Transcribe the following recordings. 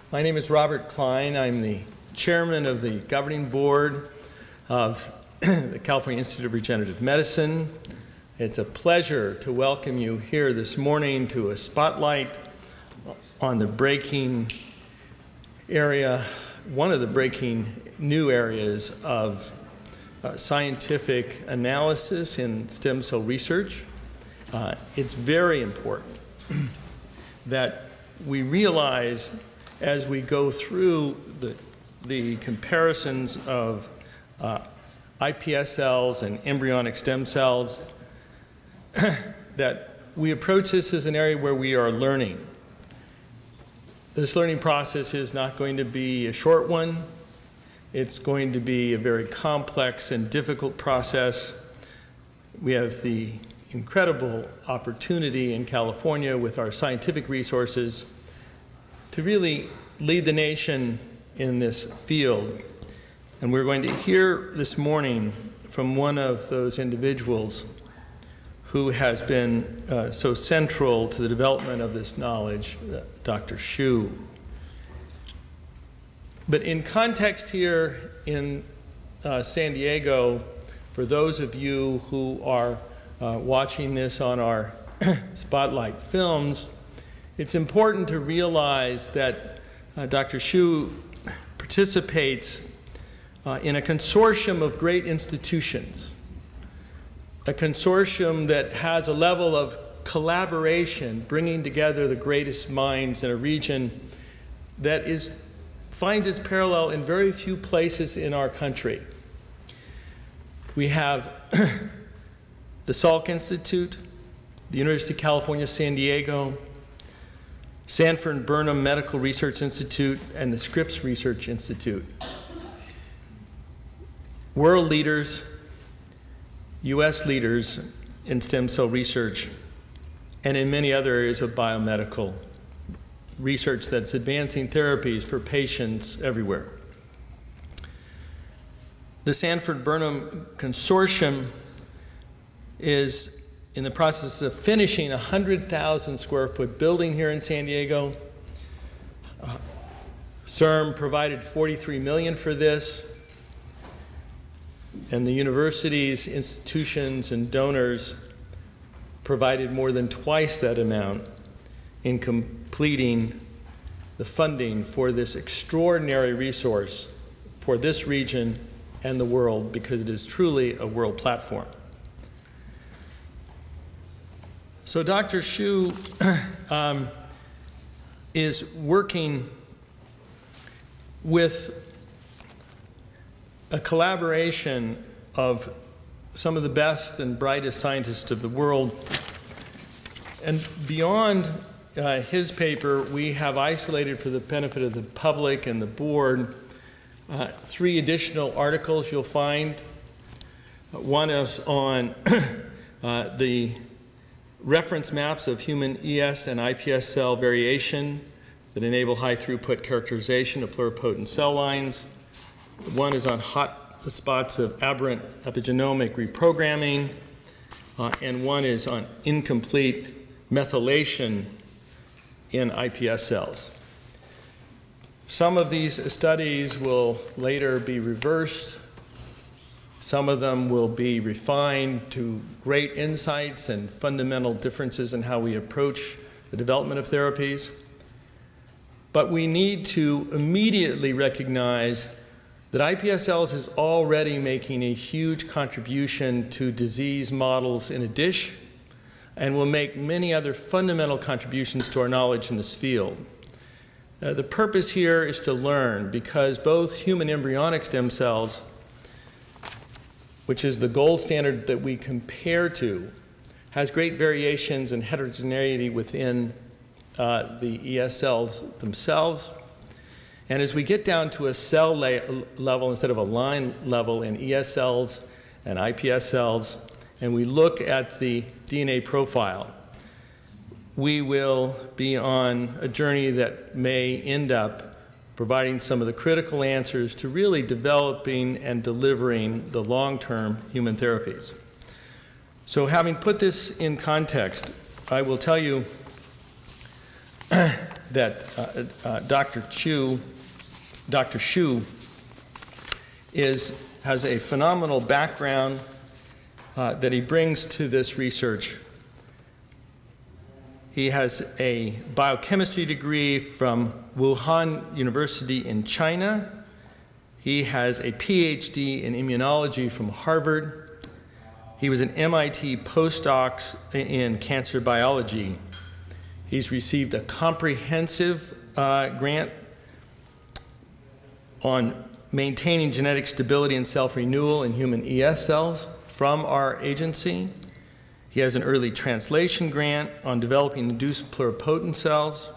My name is Robert Klein. I'm the chairman of the governing board of the California Institute of Regenerative Medicine. It's a pleasure to welcome you here this morning to a spotlight on the breaking area, one of the breaking new areas of scientific analysis in stem cell research. It's very important that we realize as we go through the comparisons of iPS cells and embryonic stem cells that we approach this as an area where we are learning. This learning process is not going to be a short one. It's going to be a very complex and difficult process. We have the incredible opportunity in California with our scientific resources to really lead the nation in this field. And we're going to hear this morning from one of those individuals who has been so central to the development of this knowledge, Dr. Shu. But in context here in San Diego, for those of you who are watching this on our Spotlight films, it's important to realize that Dr. Shu participates in a consortium of great institutions, a consortium that has a level of collaboration, bringing together the greatest minds in a region that finds its parallel in very few places in our country. We have the Salk Institute, the University of California, San Diego, Sanford Burnham Medical Research Institute, and the Scripps Research Institute. World leaders, US leaders in stem cell research, and in many other areas of biomedical research that's advancing therapies for patients everywhere. The Sanford Burnham Consortium is in the process of finishing a 100,000 square foot building here in San Diego. CIRM provided $43 million for this, and the universities, institutions, and donors provided more than twice that amount in completing the funding for this extraordinary resource for this region and the world, because it is truly a world platform. So Dr. Shu is working with a collaboration of some of the best and brightest scientists of the world. And beyond his paper, we have isolated for the benefit of the public and the board 3 additional articles you'll find. One is on the reference maps of human ES and iPS cell variation that enable high throughput characterization of pluripotent cell lines. One is on hot spots of aberrant epigenomic reprogramming, and one is on incomplete methylation in iPS cells. Some of these studies will later be reversed. Some of them will be refined to great insights and fundamental differences in how we approach the development of therapies. But we need to immediately recognize that iPS cells is already making a huge contribution to disease models in a dish, and will make many other fundamental contributions to our knowledge in this field. The purpose here is to learn, because both human embryonic stem cells, which is the gold standard that we compare to, has great variations and heterogeneity within the ES cells themselves. And as we get down to a cell level instead of a line level in ES cells and iPS cells, and we look at the DNA profile, we will be on a journey that may end up providing some of the critical answers to really developing and delivering the long-term human therapies. So having put this in context, I will tell you that Dr. Shu has a phenomenal background that he brings to this research. He has a biochemistry degree from Wuhan University in China. He has a PhD in immunology from Harvard. He was an MIT postdoc in cancer biology. He's received a comprehensive grant on maintaining genetic stability and self-renewal in human ES cells from our agency. He has an early translation grant on developing induced pluripotent cells.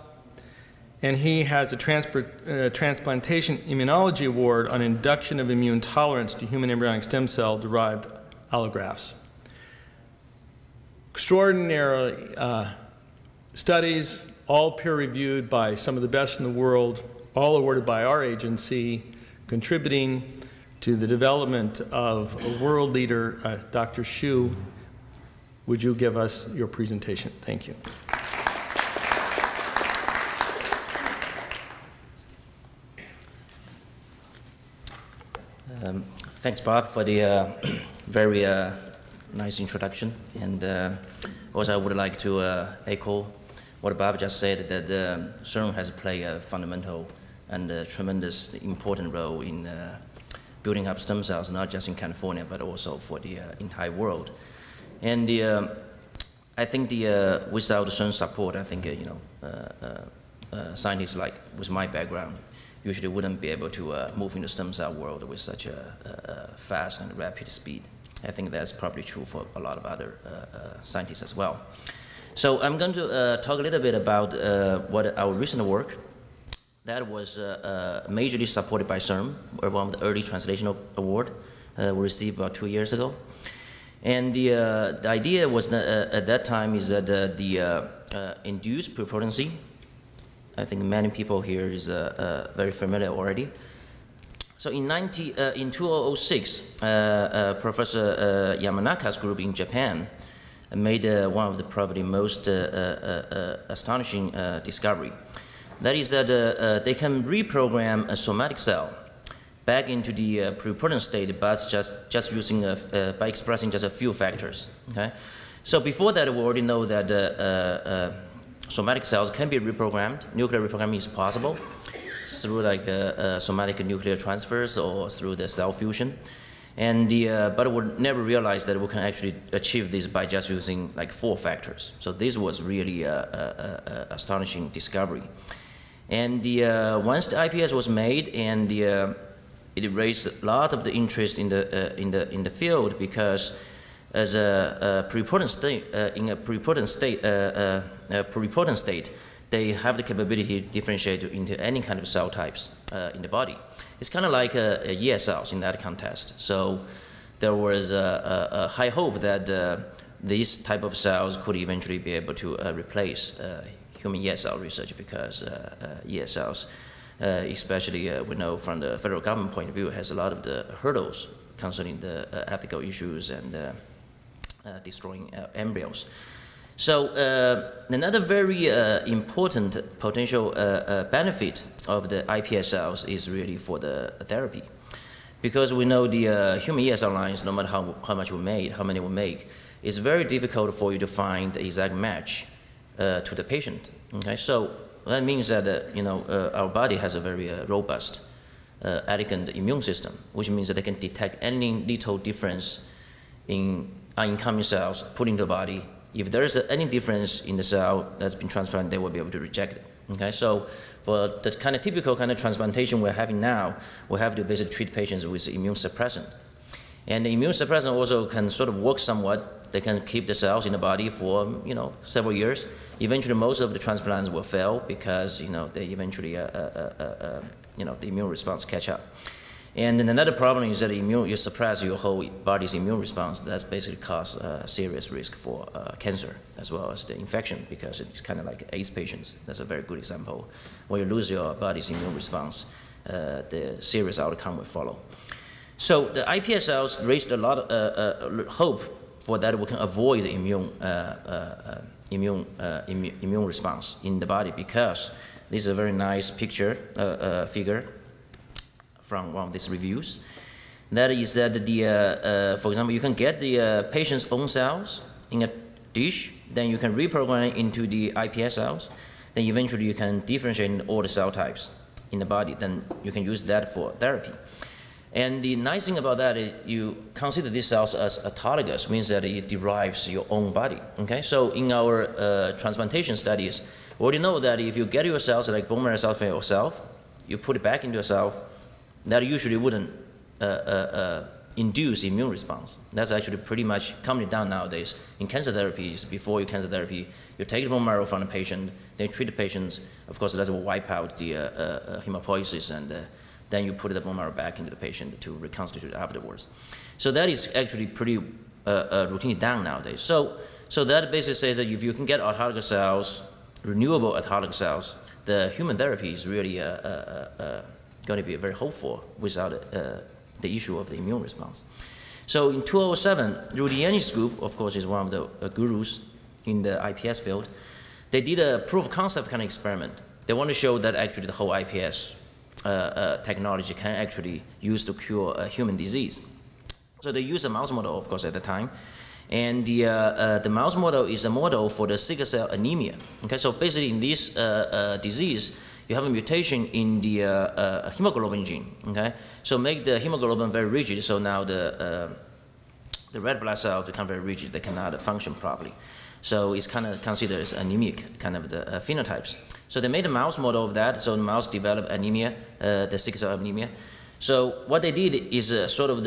And he has a transplantation immunology award on induction of immune tolerance to human embryonic stem cell derived allografts. Extraordinary studies, all peer-reviewed by some of the best in the world, all awarded by our agency, contributing to the development of a world leader. Dr. Shu, would you give us your presentation? Thank you. Thanks, Bob, for the very nice introduction. And also, I would like to echo what Bob just said, that CIRM has played a fundamental and tremendous important role in building up stem cells, not just in California, but also for the entire world. And I think without CIRM's support, I think scientists like with my background usually wouldn't be able to move in the stem cell world with such a fast and rapid speed. I think that's probably true for a lot of other scientists as well. So I'm going to talk a little bit about what our recent work that was majorly supported by CIRM, one of the early translation award we received about 2 years ago. And the idea was that, at that time is that the induced pluripotency, I think many people here is very familiar already. So in 2006, Professor Yamanaka's group in Japan made one of the probably most astonishing discovery. That is that they can reprogram a somatic cell back into the pluripotent state, but just using by expressing just a few factors. Okay, so before that, we already know that somatic cells can be reprogrammed. Nuclear reprogramming is possible through like somatic nuclear transfers or through the cell fusion. And but we never realized that we can actually achieve this by just using like 4 factors. So this was really a astonishing discovery. And once the iPS was made, and it raised a lot of the interest in the field, because as a pluripotent state, in a pluripotent state, they have the capability to differentiate into any kind of cell types in the body. It's kind of like ES cells in that context. So there was a high hope that these type of cells could eventually be able to replace human ES cell research, because ES cells, especially we know from the federal government point of view, has a lot of the hurdles concerning the ethical issues and destroying embryos. So another very important potential benefit of the iPS cells is really for the therapy, because we know the human ES cell lines, no matter how much we made, how many we make, it's very difficult for you to find the exact match to the patient. Okay, so that means that our body has a very robust, elegant immune system, which means that they can detect any little difference in incoming cells put into the body. If there is any difference in the cell that's been transplanted, they will be able to reject it. Okay, so for the kind of typical kind of transplantation we're having now, we have to basically treat patients with immune suppressant. And the immune suppressant also can sort of work somewhat. They can keep the cells in the body for several years. Eventually, most of the transplants will fail because they eventually the immune response catch up. And then another problem is that you suppress your whole body's immune response. That's basically cause serious risk for cancer as well as the infection, because it's kind of like AIDS patients. That's a very good example. When you lose your body's immune response, the serious outcome will follow. So the iPS cells raised a lot of hope for that we can avoid the immune response in the body, because This is a very nice figure from one of these reviews. That is that for example, you can get the patient's own cells in a dish, then you can reprogram it into the iPS cells, then eventually you can differentiate all the cell types in the body, then you can use that for therapy. And the nice thing about that is you consider these cells as autologous, means that it derives your own body, okay? So in our transplantation studies, we already know that if you get your cells, like bone marrow cells from yourself, you put it back into yourself, that usually wouldn't induce immune response. That's actually pretty much coming down nowadays. In cancer therapies, before your cancer therapy, you take the bone marrow from the patient, then you treat the patients, of course that will wipe out the hematopoiesis, and then you put the bone marrow back into the patient to reconstitute afterwards. So that is actually pretty routinely done nowadays. So that basically says that if you can get autologous cells, renewable autologous cells, the human therapy is really going to be very hopeful without the issue of the immune response. So in 2007, Rudiani's group, of course, is one of the gurus in the iPS field. They did a proof of concept kind of experiment. They want to show that actually the whole iPS technology can actually use to cure a human disease. So they used a mouse model, of course, at the time. And the mouse model is a model for the sickle cell anemia. Okay, so basically in this disease, you have a mutation in the hemoglobin gene. Okay, so make the hemoglobin very rigid. So now the red blood cells become very rigid. They cannot function properly. So it's kind of considered as anemic kind of the phenotypes. So they made a mouse model of that. So the mouse developed anemia, the sickle cell anemia. So what they did is sort of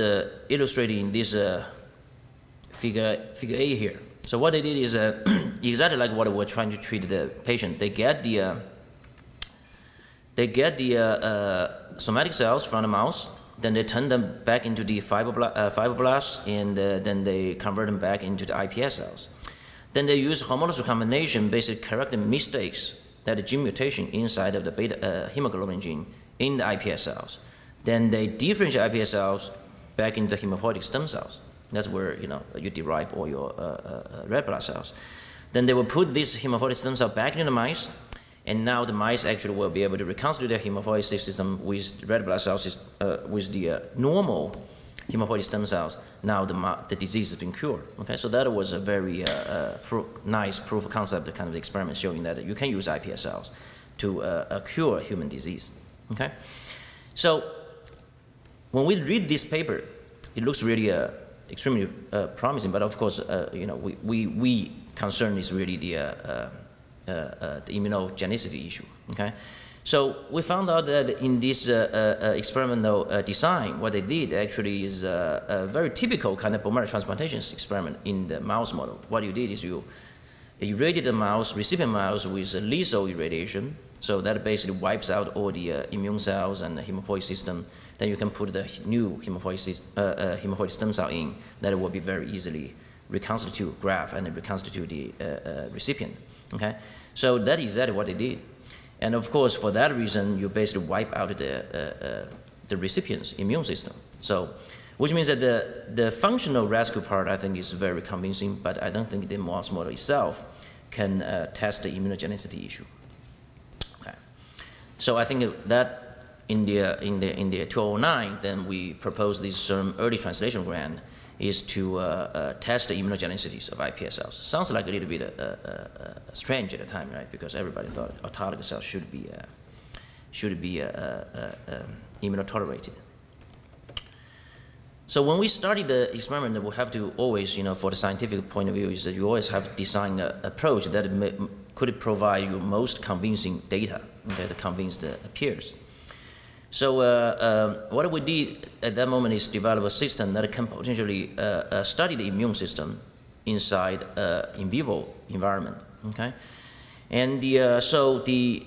illustrating this figure A here. So what they did is exactly like what we're trying to treat the patient. They get the somatic cells from the mouse, then they turn them back into the fibroblasts, and then they convert them back into the iPS cells. Then they use homologous recombination, basically correcting mistakes that the gene mutation inside of the beta hemoglobin gene in the iPS cells. Then they differentiate iPS cells back into the hematopoietic stem cells. That's where you derive all your red blood cells. Then they will put this hematopoietic stem cell back into the mice, and now the mice actually will be able to reconstitute their hematopoietic system with red blood cells with the normal hematopoietic stem cells. Now the disease has been cured. Okay, so that was a very nice proof of concept kind of experiment showing that you can use iPS cells to cure human disease. Okay, so when we read this paper, it looks really extremely promising. But of course, we concern is really the immunogenicity issue. Okay. So we found out that in this experimental design, what they did actually is a very typical kind of bone marrow transplantation experiment in the mouse model. What you did is you irradiated the mouse, recipient mouse, with lethal irradiation. So that basically wipes out all the immune cells and the hematopoietic system. Then you can put the new hematopoietic stem cell in that will be very easily reconstitute graft and reconstitute the recipient. Okay, so that is exactly what they did. And of course, for that reason, you basically wipe out the recipient's immune system. So, which means that the functional rescue part, I think, is very convincing, but I don't think the mouse model itself can test the immunogenicity issue. Okay. So I think that in the 2009, then we proposed this CIRM Early Translation grant is to test the immunogenicity of iPS cells. Sounds like a little bit strange at the time, right? Because everybody thought autologous cells should be immunotolerated. So when we started the experiment, we have to always, for the scientific point of view, is that you always have to design an approach that could provide you most convincing data, okay, to convince the peers. So what we did at that moment is develop a system that can potentially study the immune system inside in vivo environment. Okay, and so the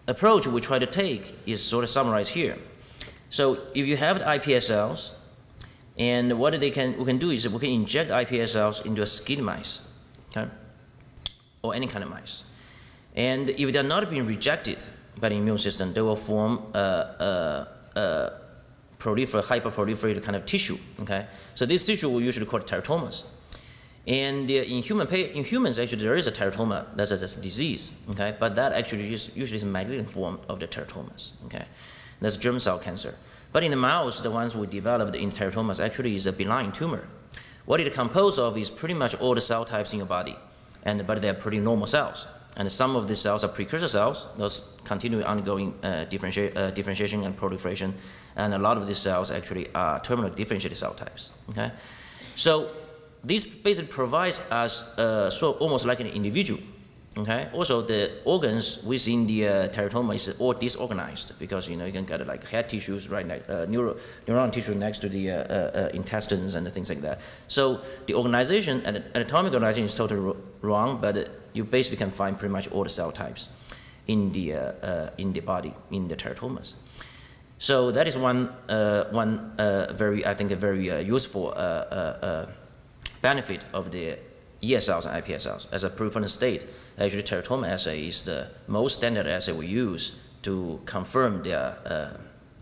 approach we try to take is sort of summarized here. So if you have the iPS cells, and what we can do is we can inject iPS cells into a skin mice, okay, or any kind of mice, and if they're not being rejected by the immune system, they will form hyperproliferated kind of tissue. Okay, so this tissue we usually call teratomas, And in humans, actually, there is a teratoma that's a disease, okay? But that actually usually is a malignant form of the teratomas, okay? That's germ cell cancer. But in the mouse, the ones we developed in teratomas actually is a benign tumor. What it composed of is pretty much all the cell types in your body, but they're pretty normal cells. And some of these cells are precursor cells, those continue ongoing differentiation and proliferation. And a lot of these cells actually are terminal differentiated cell types, okay? So this basically provides us almost like an individual, okay? Also, the organs within the teratoma is all disorganized because, you can get like head tissues right next, neuron tissue next to the intestines and things like that. So the organization, anatomic organization is totally wrong, but you basically can find pretty much all the cell types in the body, in the teratomas. So that is one very, I think, a very useful benefit of the ES cells and iPS cells. As a pluripotent state, actually teratoma assay is the most standard assay we use to confirm their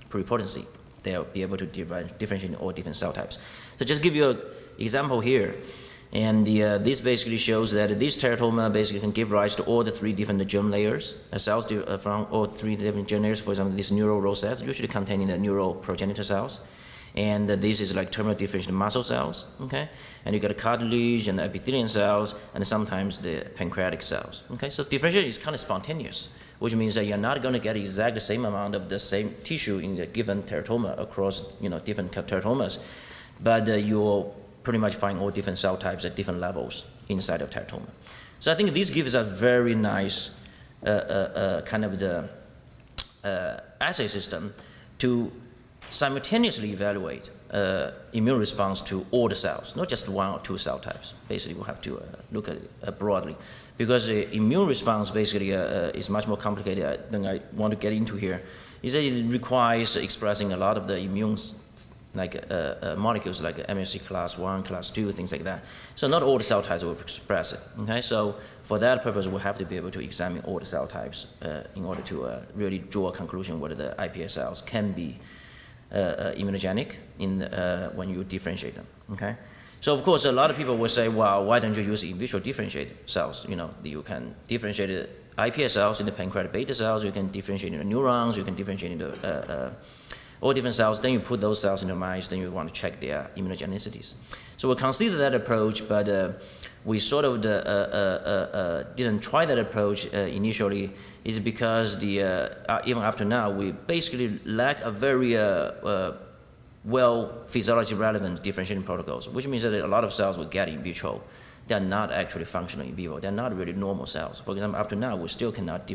pluripotency. They'll be able to differentiate all different cell types. So just give you an example here. And this basically shows that this teratoma basically can give rise to all the 3 different germ layers, cells from all 3 different germ layers. For example, these neural rosettes usually containing the neural progenitor cells. And this is like terminal differentiated muscle cells, okay? And you get cartilage and epithelial cells, and sometimes the pancreatic cells, okay? So differentiation is kind of spontaneous, which means that you're not going to get exactly the same amount of the same tissue in the given teratoma across, different teratomas, but you'll pretty much find all different cell types at different levels inside of teratoma. So I think this gives us a very nice kind of the assay system to simultaneously evaluate immune response to all the cells, not just 1 or 2 cell types. Basically, we'll have to look at it broadly, because the immune response basically is much more complicated than I want to get into here. Is that it requires expressing a lot of the immune molecules like MHC class 1, class 2, things like that. So not all the cell types will express it, okay? So for that purpose, we'll have to be able to examine all the cell types in order to really draw a conclusion whether the iPS cells can be immunogenic when you differentiate them, okay? So of course, a lot of people will say, well, why don't you use in vitro differentiated cells? You can differentiate the iPS cells into pancreatic beta cells, you can differentiate into neurons, you can differentiate into all different cells, then you put those cells into mice, then you want to check their immunogenicities. So we'll consider that approach, but we sort of didn't try that approach initially, is because even up to now, we basically lack a very well physiology relevant differentiating protocols, which means that a lot of cells we get in vitro, they're not actually functional in vivo. They're not really normal cells. For example, up to now, we still cannot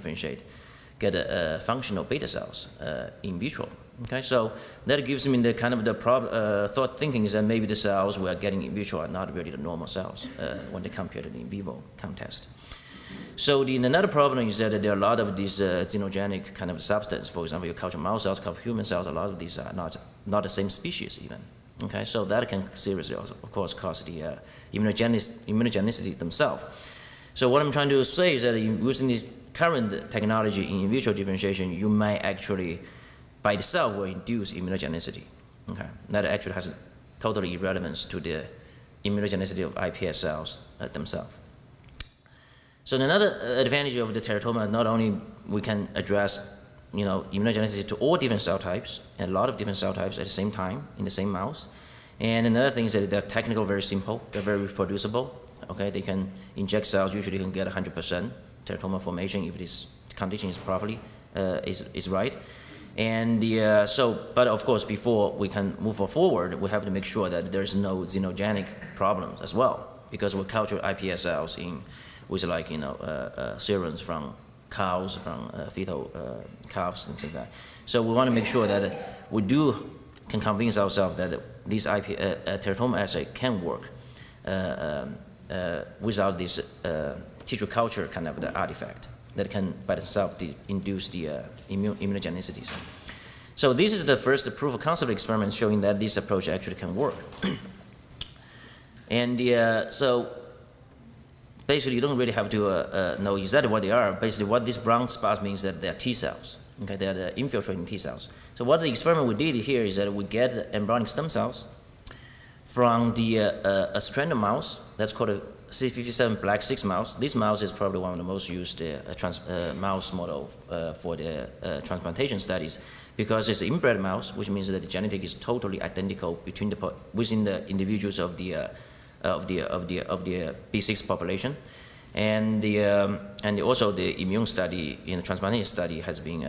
get functional beta cells in vitro. Okay, so that gives me the kind of the thought thinking is that maybe the cells we are getting in vitro are not really the normal cells when they compare to the in vivo context. So another problem is that there are a lot of these xenogenic kind of substance. For example, you culture mouse cells, culture human cells, a lot of these are not the same species even. Okay, so that can seriously also, of course, cause the immunogenicity themselves. So what I'm trying to say is that using this current technology in vitro differentiation, you may actually by itself will induce immunogenicity. Okay, that actually has totally irrelevance to the immunogenicity of iPS cells themselves. So another advantage of the teratoma, not only we can address immunogenicity to all different cell types and a lot of different cell types at the same time in the same mouse, and another thing is that they're technically very simple, they're very reproducible. Okay, they can inject cells, usually can get 100% teratoma formation if this condition is properly is right. And but of course, before we can move forward, we have to make sure that there's no xenogenic problems as well, because we culture iPS cells with serums from cows, from fetal calves, and things like that. So we want to make sure that we can convince ourselves that this teratoma assay can work without this tissue culture kind of the artifact that can by itself induce the immunogenicities. So this is the first proof of concept experiment showing that this approach actually can work. And so basically you don't really have to know exactly what they are. Basically what this brown spots means that they're T cells. Okay, they're the infiltrating T cells. So what the experiment we did here is that we get embryonic stem cells from the a stranded mouse that's called a C57 black 6 mouse. This mouse is probably one of the most used mouse model for the transplantation studies, because it's an inbred mouse, which means that the genetic is totally identical between within the individuals of the B6 population, and also the immune study in the transplantation study has been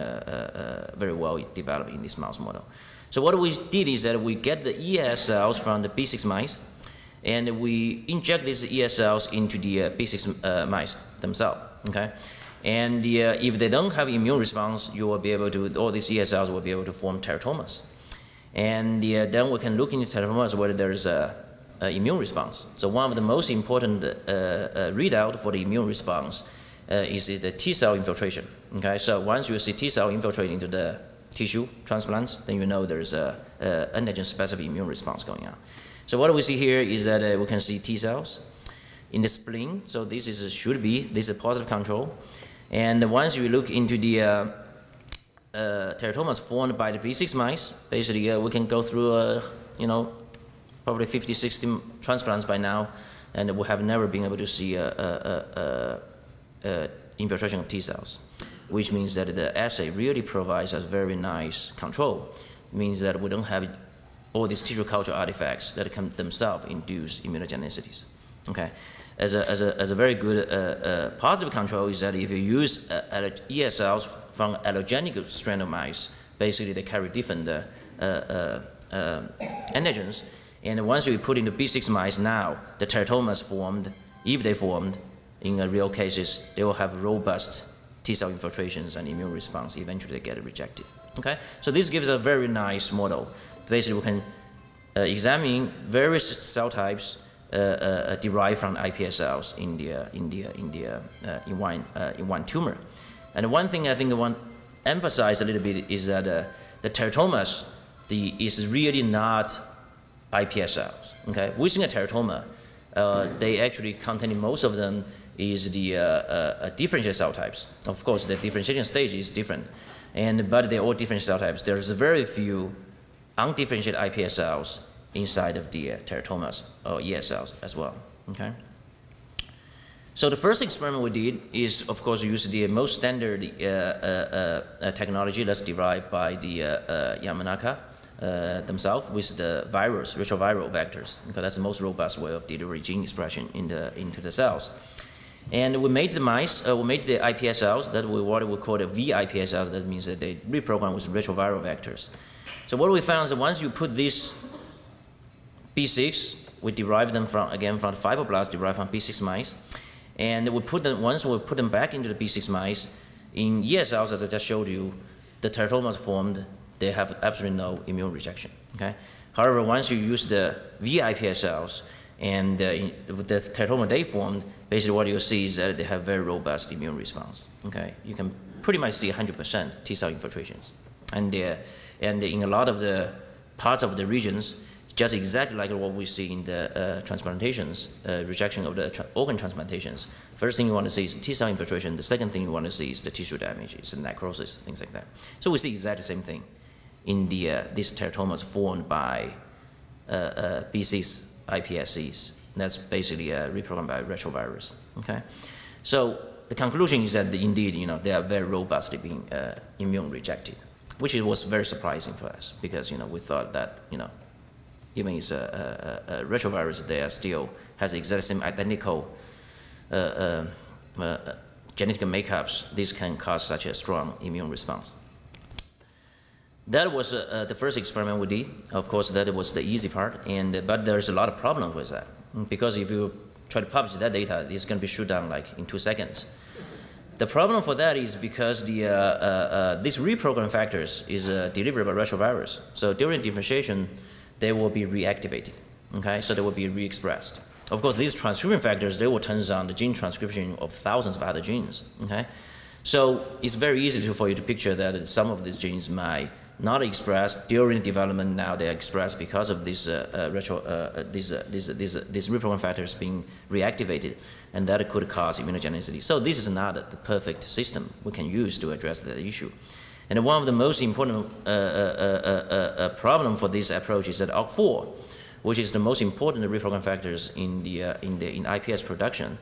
very well developed in this mouse model. So what we did is that we get the ES cells from the B6 mice, and we inject these ES cells into the B6 mice themselves. Okay, and if they don't have immune response, you will be able to, all these ES cells will be able to form teratomas, and then we can look into teratomas whether there is a immune response. So one of the most important readout for the immune response is the T cell infiltration. Okay, so once you see T cell infiltrate into the tissue transplants, then you know there's a antigen-specific immune response going on. So what we see here is that we can see T cells in the spleen. So this is a positive control. And once you look into the teratomas formed by the B6 mice, basically we can go through probably 50, 60 transplants by now, and we have never been able to see infiltration of T cells, which means that the assay really provides us very nice control. It means that we don't have all these tissue culture artifacts that can themselves induce immunogenicities. Okay, as a very good positive control is that if you use ES cells from allogenic strain of mice, basically they carry different antigens, and once we put into B6 mice now, the teratomas formed, if they formed in real cases, they will have robust T cell infiltrations and immune response. Eventually they get rejected. Okay, so this gives a very nice model. Basically, we can examine various cell types derived from iPS cells in one tumor. And one thing I think I want to emphasize a little bit is that the teratomas is really not iPS cells. Okay, within a teratoma, they actually contain, most of them is the differentiated cell types. Of course, the differentiation stage is different, but they're all different cell types. There's very few undifferentiated iPS cells inside of the teratomas or ES cells as well. Okay. So the first experiment we did is, of course, use the most standard technology that's derived by the Yamanaka themselves with the virus, retroviral vectors, because that's the most robust way of delivering gene expression into the cells. And we made the mice, we made the iPS cells that what we call the ViPS cells. That means that they reprogram with retroviral vectors. So what we found is that once you put this B6, we derive them from the fibroblasts derived from B6 mice, and once we put them back into the B6 mice, in ES cells, as I just showed you, the teratomas formed, they have absolutely no immune rejection. Okay. However, once you use the ViPS cells and with the teratoma they formed, basically what you see is that they have very robust immune response. Okay, you can pretty much see 100% T cell infiltrations, and in a lot of the parts of the regions, just exactly like what we see in the transplantations, rejection of the organ transplantations. First thing you want to see is T cell infiltration. The second thing you want to see is the tissue damage, it's the necrosis, things like that. So we see exactly the same thing in these teratomas formed by B6 iPSCs. That's basically reprogrammed by retrovirus. Okay, so the conclusion is that indeed, they are very robustly being immune rejected, which was very surprising for us, because we thought that even it's a retrovirus, they are still has exactly same identical genetic makeups. This can cause such a strong immune response. That was the first experiment we did. Of course, that was the easy part, but there's a lot of problems with that, because if you try to publish that data, it's going to be shut down like in 2 seconds. The problem for that is because these reprogram factors is delivered by retrovirus. So during differentiation, they will be reactivated. Okay, so they will be re-expressed. Of course, these transcription factors, they will turn on the gene transcription of thousands of other genes. Okay, so it's very easy for you to picture that some of these genes might not expressed during development. Now they are expressed because of these reprogram factors being reactivated, and that could cause immunogenicity. So this is not the perfect system we can use to address that issue. And one of the most important problem for this approach is that OCT4, which is the most important reprogram factors in iPS production,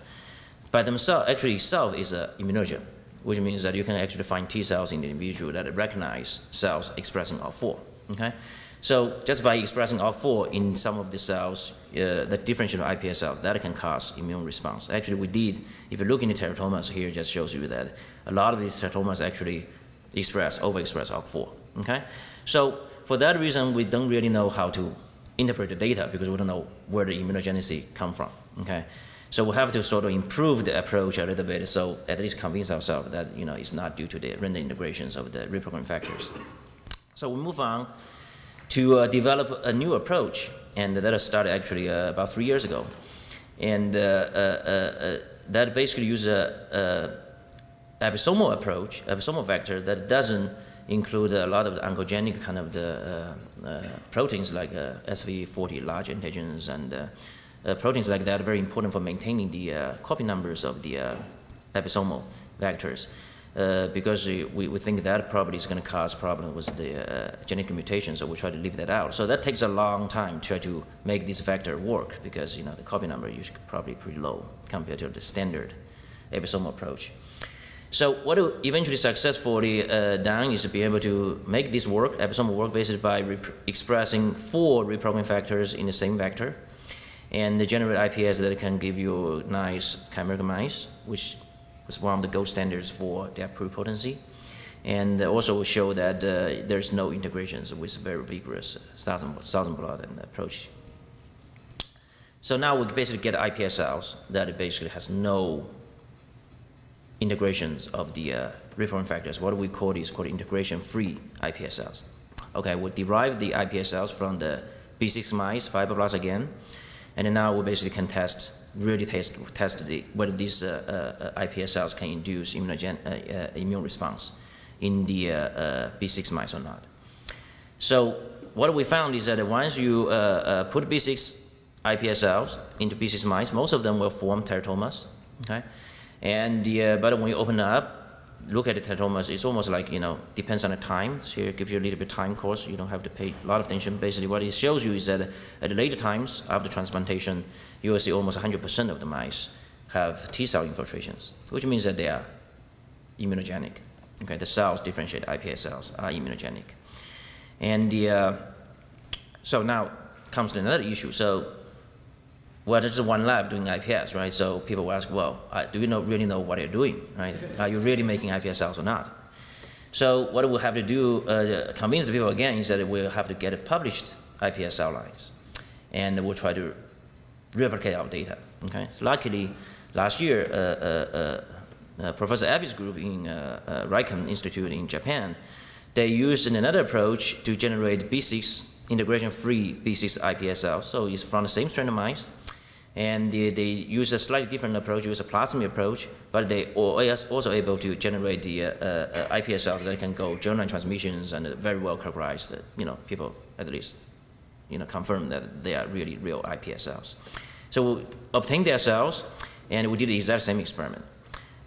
by themselves actually itself is an immunogen, which means that you can actually find T cells in the individual that recognize cells expressing ALK4. Okay, so just by expressing ALK4 in some of the cells, the differential iPS cells, that can cause immune response. Actually, we did. If you look in the teratomas here, it just shows you that a lot of these teratomas actually overexpress ALK4. Okay, so for that reason, we don't really know how to interpret the data because we don't know where the immunogenicity come from. Okay, so we have to sort of improve the approach a little bit, so at least convince ourselves that it's not due to the random integrations of the reprogram factors. So we move on to develop a new approach, and that started actually about 3 years ago, and that basically uses a episomal approach, episomal vector that doesn't include a lot of the oncogenic kind of the proteins like SV40 large antigens and proteins like that are very important for maintaining the copy numbers of the episomal vectors. Because we think that probably is going to cause problems with the genetic mutations, so we try to leave that out. So that takes a long time to try to make this vector work because the copy number is usually probably pretty low compared to the standard episomal approach. So what we eventually successfully done is to be able to make this work, episomal work, basically by expressing 4 reprogramming factors in the same vector, and generate IPS that can give you nice chimeric mice, which is one of the gold standards for their pluripotency, and also show that there's no integrations with very vigorous thousand blot and approach. So now we basically get iPS cells that basically has no integrations of the reprogramming factors. What we call is called integration-free iPS cells. Okay, we derive the iPS cells from the B6 mice fibroblasts again, and then now we basically can really test whether these iPS cells can induce immune response in the B6 mice or not. So what we found is that once you put B6 iPS cells into B6 mice, most of them will form teratomas. Okay, and but when you open it up, look at the teratomas, it's almost like, depends on the time. So here it gives you a little bit time course. You don't have to pay a lot of attention. Basically, what it shows you is that at the later times after transplantation, you will see almost 100% of the mice have T cell infiltrations, which means that they are immunogenic. Okay, the cells, differentiated iPS cells, are immunogenic. And so now comes to another issue. So, well, there's one lab doing IPS, right? So people will ask, well, do you really know what you're doing, right? Are you really making iPS cells or not? So what we'll have to do, convince the people again, is that we'll have to get published iPS cell lines, and we'll try to replicate our data. Okay. So luckily, last year, Professor Abe's group in Regenerative Institute in Japan, they used another approach to generate B6 integration-free B6 iPS cells. So it's from the same strain of mice. And they use a slightly different approach, use a plasmid approach, but they are also able to generate the iPS cells that can go germline transmissions and very well characterized. People at least, confirm that they are really real iPS cells. So we obtained their cells, and we did the exact same experiment.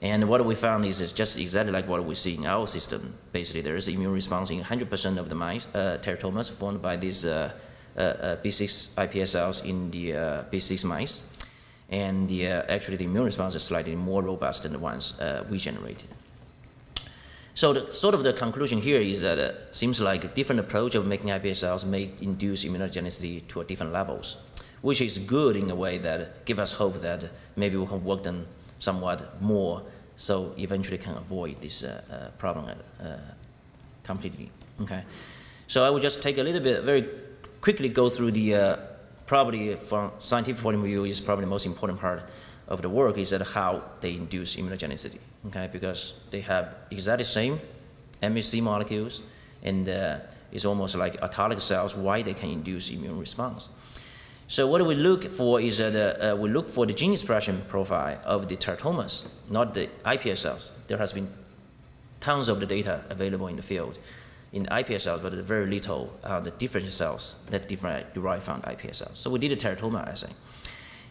And what we found is just exactly like what we see in our system. Basically, there is immune response in 100% of the mice, teratomas formed by these B6 iPS cells in the B6 mice, and actually the immune response is slightly more robust than the ones we generated. So the conclusion here is that it seems like a different approach of making iPS cells may induce immunogenicity to different levels, which is good in a way that gives us hope that maybe we can work them somewhat more, so eventually can avoid this problem completely. Okay, so I will just take a little bit, very quickly go through the probably from scientific point of view is probably the most important part of the work is that how they induce immunogenicity. Okay, because they have exactly the same MHC molecules, and it's almost like autologous cells. Why they can induce immune response? So what we look for is that we look for the gene expression profile of the teratomas, not the iPS cells. There has been tons of the data available in the field in iPS cells, but very little the different cells that derive from iPS cells. So we did a teratoma assay,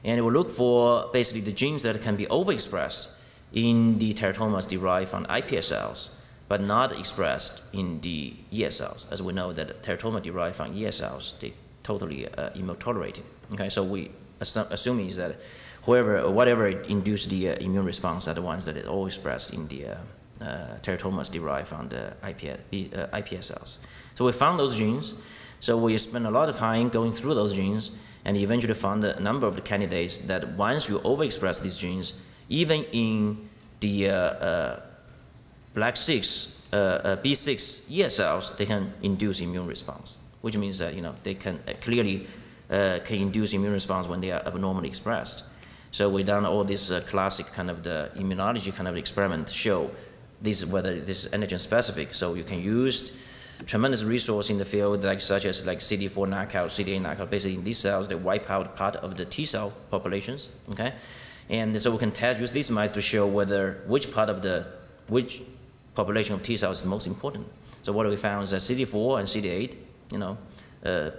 and we look for basically the genes that can be overexpressed in the teratomas derived from iPS cells, but not expressed in the ES cells. As we know that teratoma derived from ES cells, they totally immune-tolerated. Okay, so we assuming is that whatever induced the immune response are the ones that are all expressed in the teratomas derived from the iPS cells. So we found those genes. So we spent a lot of time going through those genes and eventually found a number of the candidates that once you overexpress these genes, even in the B6 ES cells, they can induce immune response, which means that they can clearly can induce immune response when they are abnormally expressed. So we done all this classic kind of the immunology kind of experiment to show this whether this is antigen specific. So you can use tremendous resource in the field such as CD4 knockout, CD8 knockout. Basically in these cells they wipe out part of the T cell populations. Okay, and so we can use these mice to show whether which population of T cells is most important. So what we found is that CD4 and CD8,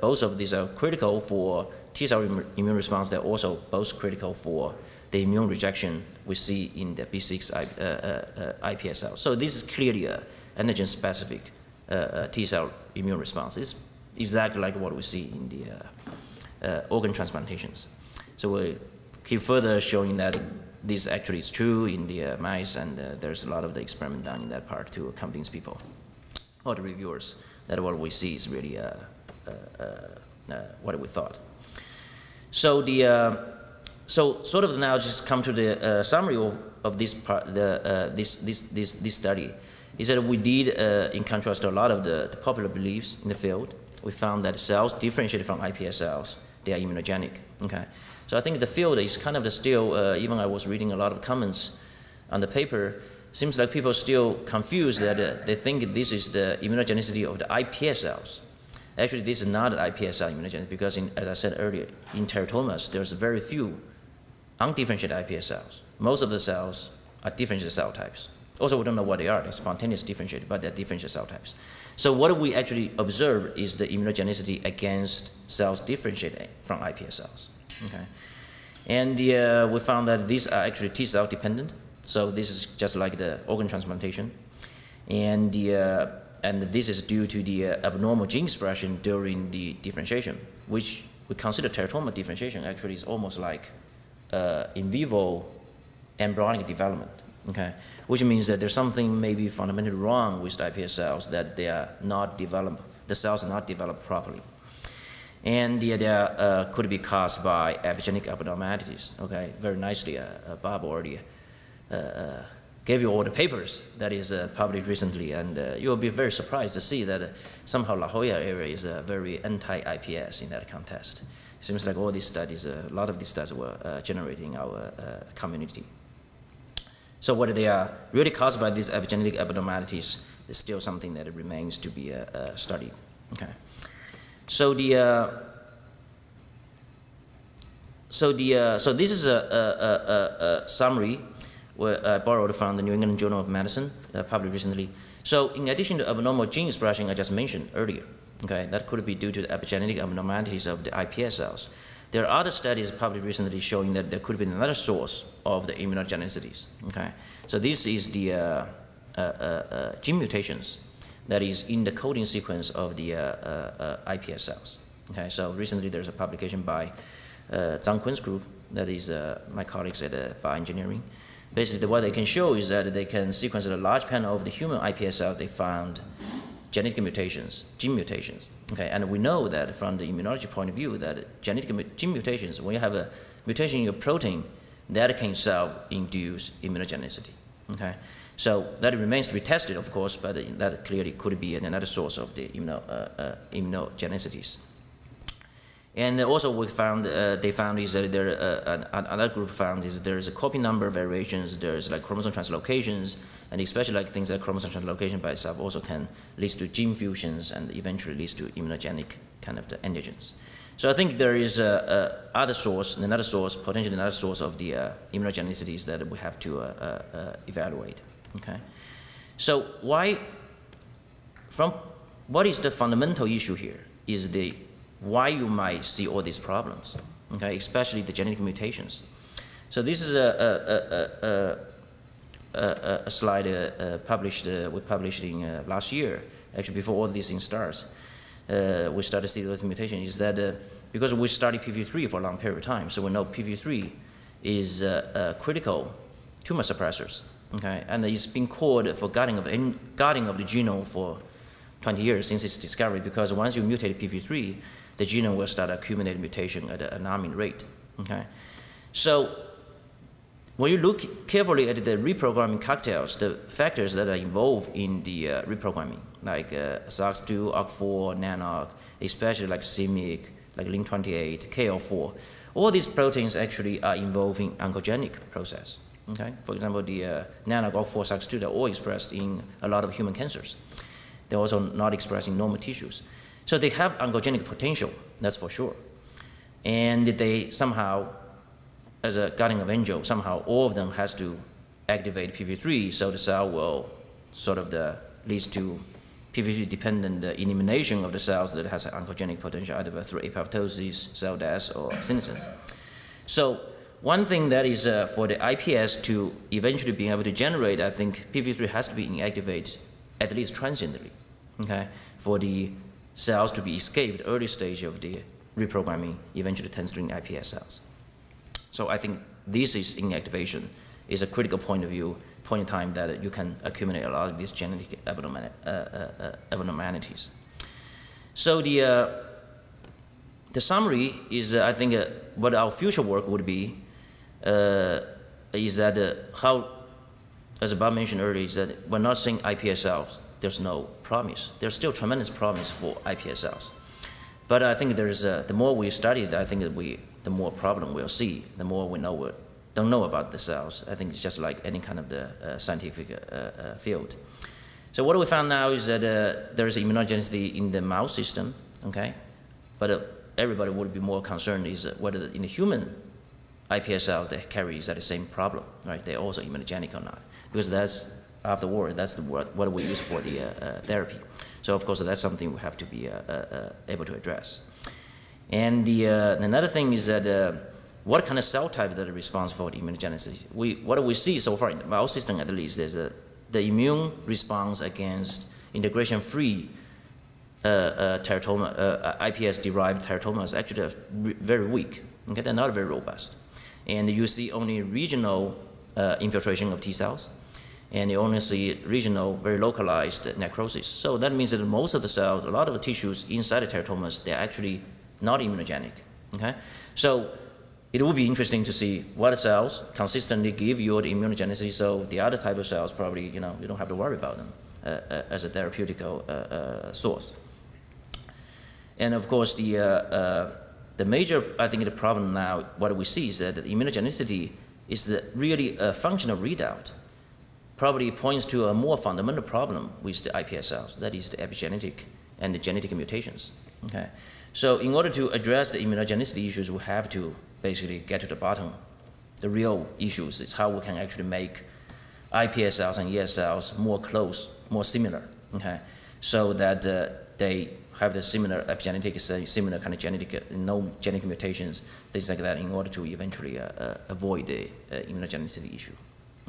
both of these are critical for T cell immune response. They're also both critical for the immune rejection we see in the B6 iPS cells. So this is clearly an antigen-specific T cell immune response. It's exactly like what we see in the organ transplantations. So we keep further showing that this actually is true in the mice, and there's a lot of the experiment done in that part to convince people or the reviewers that what we see is really what we thought. So so sort of now just come to the summary of this part, this study, is that we did, in contrast to a lot of the popular beliefs in the field, we found that cells differentiated from iPS cells, they are immunogenic. Okay, so I think the field is kind of still, even I was reading a lot of comments on the paper, seems like people are still confused that they think this is the immunogenicity of the iPS cells. Actually, this is not an iPS cell immunogenicity because, as I said earlier, in teratomas, there's very few undifferentiated iPS cells. Most of the cells are differentiated cell types. Also, we don't know what they are. They're spontaneous differentiated, but they're differentiated cell types. So what we actually observe is the immunogenicity against cells differentiated from iPS cells. Okay, and we found that these are actually T cell dependent. So this is just like the organ transplantation, and this is due to the abnormal gene expression during the differentiation, which we consider teratoma differentiation actually is almost like in vivo embryonic development. Okay, which means that there's something maybe fundamentally wrong with the iPS cells, that they are not developed, the cells are not developed properly. And they could be caused by epigenetic abnormalities. Okay, very nicely, Bob already gave you all the papers that is published recently, and you will be very surprised to see that somehow La Jolla area is very anti-iPS in that context. It seems like all these studies, a lot of these studies were generated in our community. So whether they are really caused by these epigenetic abnormalities is still something that remains to be studied. Okay. So so this is a summary where I borrowed from the New England Journal of Medicine, published recently. So in addition to abnormal gene expression I just mentioned earlier, okay, that could be due to the epigenetic abnormalities of the iPS cells. There are other studies published recently showing that there could be another source of the immunogenicities. Okay, so this is the gene mutations that is in the coding sequence of the iPS cells. Okay, so recently there's a publication by Zhang Kun's group, that is my colleagues at bioengineering. Basically, what they can show is that they can sequence a large panel of the human iPS cells. They found genetic mutations, gene mutations. Okay, and we know that from the immunology point of view that genetic gene mutations, when you have a mutation in your protein, that can self-induce immunogenicity. Okay, so that remains to be tested, of course, but that clearly could be another source of the immunogenicities. And also we found, they found is that there, another group found is there's a copy number variations, there's like chromosome translocations, and especially like things like chromosome translocation by itself also can lead to gene fusions and eventually leads to immunogenic kind of the antigens. So I think there is another source, potentially another source of the immunogenicities that we have to evaluate. Okay, so what is the fundamental issue here is why you might see all these problems, okay, especially the genetic mutations. So this is a slide we published in last year, actually before all these things starts. we started to see those mutations is that because we studied PV3 for a long period of time, so we know PV3 is critical tumor suppressors, okay? And it's been called for guarding of the genome for 20 years since its discovery, because once you mutate PV3, the genome will start accumulating mutation at an alarming rate, okay? So when you look carefully at the reprogramming cocktails, the factors that are involved in the reprogramming, like SOX2, OCT4, NANOG, especially like CMYC, like LIN28, KL4, all these proteins actually are involving oncogenic process, okay? For example, the NANOG, OCT4, SOX2, they're all expressed in a lot of human cancers. They're also not expressed in normal tissues. So they have oncogenic potential, that's for sure. And they somehow, as a guardian of angel, somehow all of them has to activate PV3, so the cell will sort of leads to PV3-dependent elimination of the cells that has oncogenic potential, either through apoptosis, cell death, or senescence. So one thing that is for the iPS to eventually be able to generate, I think PV3 has to be inactivated at least transiently, okay, for the cells to be escaped early stage of the reprogramming, eventually turns to iPS cells. So I think this is inactivation is a critical point in time that you can accumulate a lot of these genetic abnormalities. So the summary is, I think, what our future work would be is that how, as Bob mentioned earlier, is that we're not saying iPS cells, there's no promise. There's still tremendous promise for iPS cells. But I think there's, the more we study it, I think that the more problem we'll see, the more we don't know about the cells. I think it's just like any kind of the scientific field. So what we found now is that there's immunogenicity in the mouse system, okay? But everybody would be more concerned is whether in the human iPS cells they carry is that the same problem, right? They're also immunogenic or not. Because that's, afterward, that's what we use for the therapy. So of course that's something we have to be able to address. And another thing is that what kind of cell type that responds for the immunogenicity? What we see so far in the mouse system at least is the immune response against integration-free teratoma, iPS-derived teratomas actually are very weak. Okay, they're not very robust. And you see only regional infiltration of T cells, and you only see regional, very localized necrosis. So that means that most of the cells, a lot of the tissues inside the teratomas, they're actually not immunogenic, okay? So it will be interesting to see what cells consistently give you the immunogenicity, so the other type of cells probably, you don't have to worry about them as a therapeutical source. And of course, the major, I think, the problem now, what we see is that the immunogenicity is really a functional readout. Probably points to a more fundamental problem with the iPS cells, that is the epigenetic and the genetic mutations, okay? So in order to address the immunogenicity issues, we have to basically get to the bottom. The real issues is how we can actually make iPS cells and ES cells more close, more similar, okay? So that they have the similar epigenetic, similar kind of genetic, no genetic mutations, things like that, in order to eventually avoid the immunogenicity issue,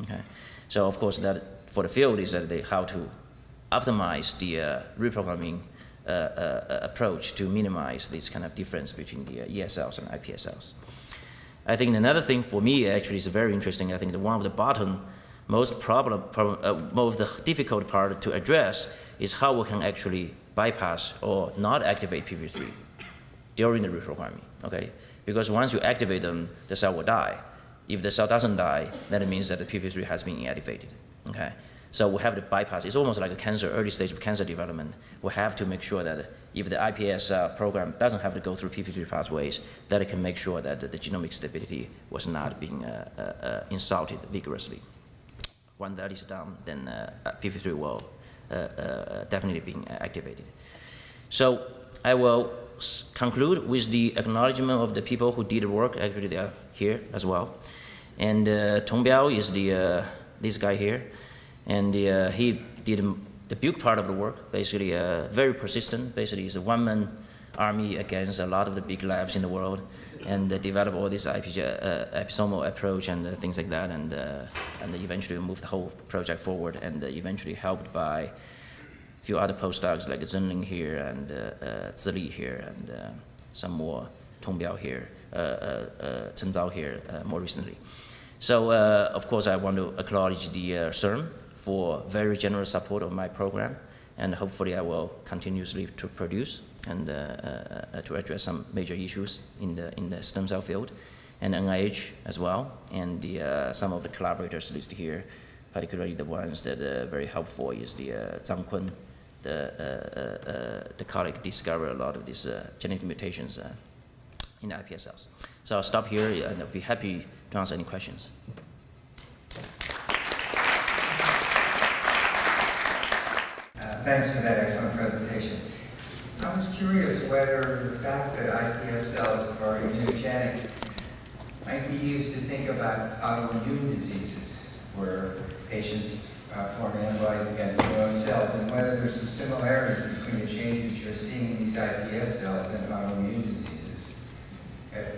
okay? So of course that for the field is that how to optimize the reprogramming approach to minimize this kind of difference between the ES cells and iPS cells. I think another thing for me actually is very interesting. I think one of the most difficult part to address is how we can actually bypass or not activate PV3 during the reprogramming, okay? Because once you activate them, the cell will die. If the cell doesn't die, then it means that the PV3 has been inactivated, okay? So we have to bypass. It's almost like a cancer, early stage of cancer development. We have to make sure that if the iPS program doesn't have to go through PV3 pathways, that it can make sure that the genomic stability was not being insulted vigorously. When that is done, then PV3 will definitely be activated. So I will conclude with the acknowledgement of the people who did the work. Actually, they are here as well. And Tong Biao is this guy here. And he did the big part of the work, basically very persistent. Basically, it's a one-man army against a lot of the big labs in the world, and develop all this episomal approach and things like that, and eventually move the whole project forward, and eventually helped by few other postdocs like Zhenling here and Zili here and some more Tongbiao here, Chen Zhao here more recently. So of course I want to acknowledge the CIRM for very generous support of my program, and hopefully I will continuously to produce and to address some major issues in the stem cell field, and NIH as well, and some of the collaborators listed here, particularly the ones that are very helpful is the Zhang Kun, the colleague discovered a lot of these genetic mutations in the iPS cells. So I'll stop here and I'll be happy to answer any questions. Thanks for that excellent presentation. I was curious whether the fact that iPS cells are immunogenic might be used to think about autoimmune diseases where patients form antibodies against their own cells, and whether there's some similarities between the changes you're seeing in these iPS cells and autoimmune diseases.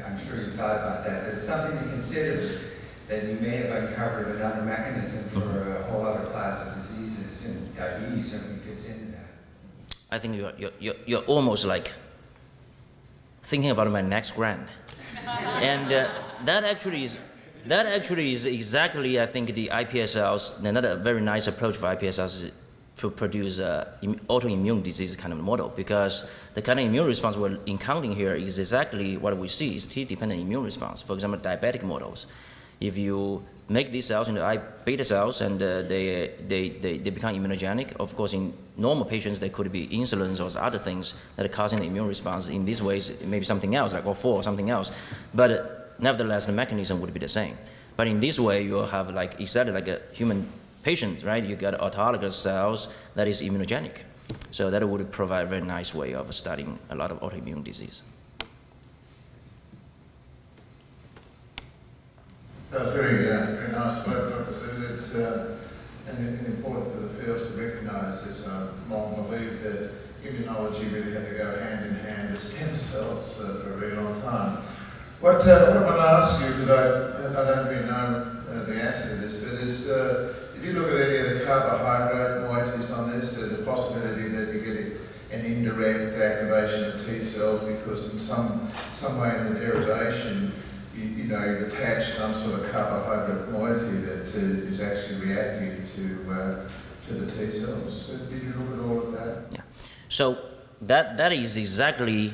I'm sure you've thought about that, but it's something to consider that you may have uncovered another mechanism for a whole other class of diseases, and diabetes certainly fits into that. I think you're almost like thinking about my next grant, and that actually is exactly, I think, the iPS cells. Another very nice approach for iPS cells is to produce autoimmune disease kind of model, because the kind of immune response we're encountering here is exactly what we see is T-dependent immune response. For example, diabetic models. If you make these cells into beta cells and they become immunogenic, of course, in normal patients, there could be insulins or other things that are causing the immune response. In these ways, it may be something else, like O4 or something else. But nevertheless, the mechanism would be the same. But in this way, you'll have like exactly like a human patient, right? You got autologous cells that is immunogenic. So that would provide a very nice way of studying a lot of autoimmune disease. That was very nice work, Dr. Su. It's and important for the field to recognise this. I've long believed that immunology really had to go hand in hand with stem cells for a very long time. What I want to ask you, because I don't really know the answer to this, but is if you look at any of the carbohydrate moieties on this, the possibility that you get an indirect activation of T cells because in some way in the derivation, you attach some sort of carbohydrate moiety that is actually reactive to the T cells. So did you look at all of that? Yeah. So that is exactly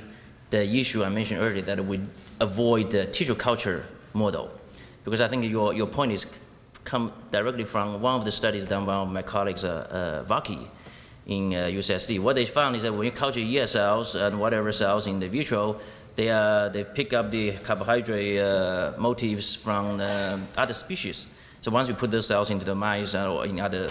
the issue I mentioned earlier, that we avoid the tissue culture model, because I think your point is come directly from one of the studies done by one of my colleagues, Vaki, in UCSD. What they found is that when you culture ES cells and whatever cells in the vitro, they pick up the carbohydrate motifs from other species. So once you put those cells into the mice or in other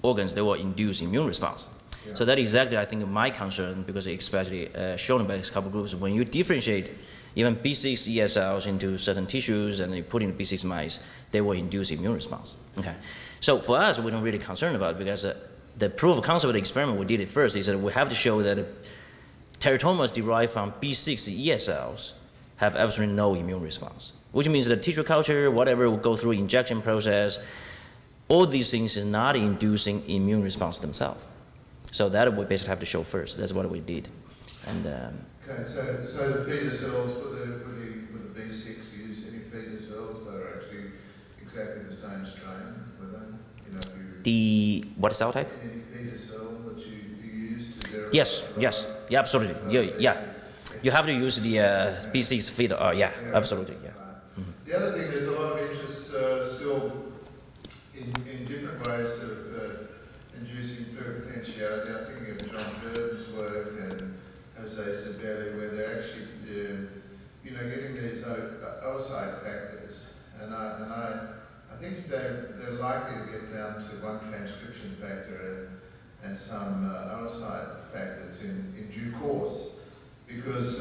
organs, they will induce immune response. Yeah. So that is exactly, I think, my concern, because especially shown by a couple groups, when you differentiate even B6 ES cells into certain tissues and you put in B6 mice, they will induce immune response. Okay. So for us, we don't really concern about it, because the proof of concept of the experiment we did it first is that we have to show that teratomas derived from B6 ES cells have absolutely no immune response, which means that tissue culture, whatever will go through injection process, all these things is not inducing immune response themselves. So that we basically have to show first. That's what we did. And okay, so the feeder cells with the B6 use any feeder cells that are actually exactly the same strain, were they? The what cell type? Any feeder cell that you use to derive? Yes, yeah, absolutely. Yeah. You have to use the B6 feeder. Yeah, absolutely. Yeah. Mm-hmm. The other thing, there's a lot of interest still in different ways of inducing pluripotentiality. I'm thinking of John Bird's work and Jose Sabelli, where they're actually, getting these oocyte factors, and I think they're likely to get down to one transcription factor and some oocyte factors in due course, because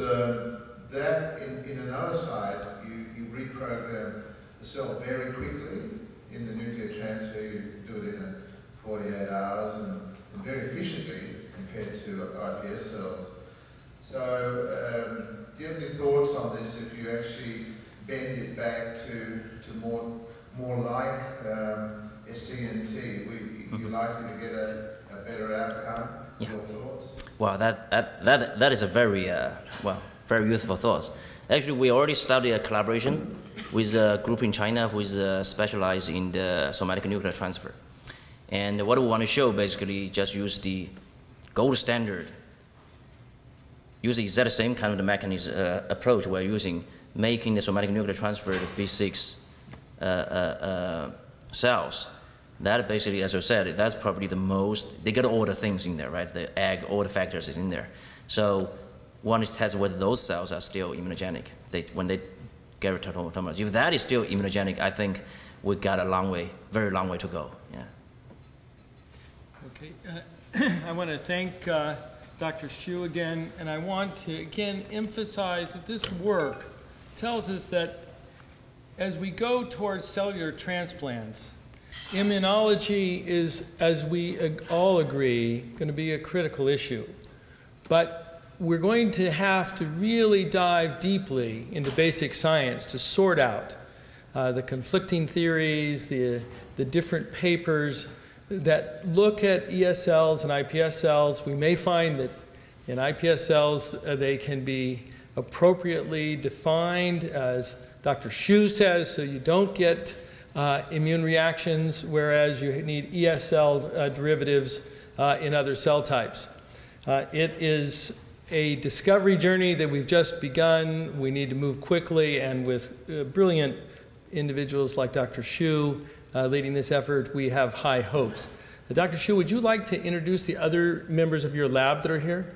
that in an oocyte you reprogram the cell very quickly in the nuclear transfer. You do it in 48 hours and very efficiently compared to iPS cells. So do you have any thoughts on this, if you actually bend it back to more like SCNT? you're likely to get a better outcome? Yeah. Your thoughts? Well, that is a very, very useful thought. Actually, we already started a collaboration with a group in China who is specialized in the somatic nuclear transfer. And what we want to show, basically, just use the gold standard, use the exact same kind of the mechanism approach we're using, making the somatic nuclear transfer to B6 cells. That basically, as I said, that's probably the most, they got all the things in there, right? The egg, all the factors is in there. So want to test whether those cells are still immunogenic when they get returned. If that is still immunogenic, I think we got a long way, very long way to go, yeah. Okay, I want to thank Dr. Xu again, and I want to again emphasize that this work tells us that as we go towards cellular transplants, immunology is, as we all agree, going to be a critical issue. But we're going to have to really dive deeply into basic science to sort out the conflicting theories, the different papers that look at ESLs and iPS cells. We may find that in iPS cells they can be appropriately defined, as Dr. Xu says, so you don't get immune reactions, whereas you need ESL derivatives in other cell types. It is a discovery journey that we've just begun. We need to move quickly, and with brilliant individuals like Dr. Xu leading this effort, we have high hopes. Dr. Xu, would you like to introduce the other members of your lab that are here?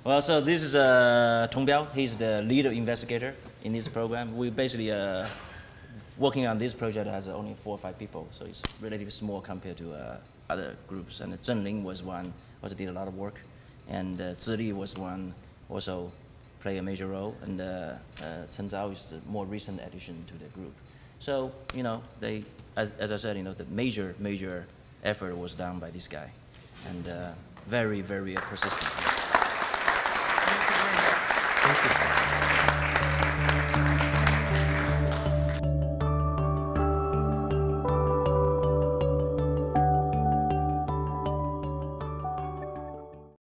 Well, so this is Tong Biao. He's the lead investigator in this program. We basically working on this project has only 4 or 5 people, so it's relatively small compared to other groups. And Zheng Ling was one, also did a lot of work, and Zili was one, also play a major role, and Chen Zhao is the more recent addition to the group. So, you know, they, as I said, you know, the major effort was done by this guy, and very, very persistent. Thank you.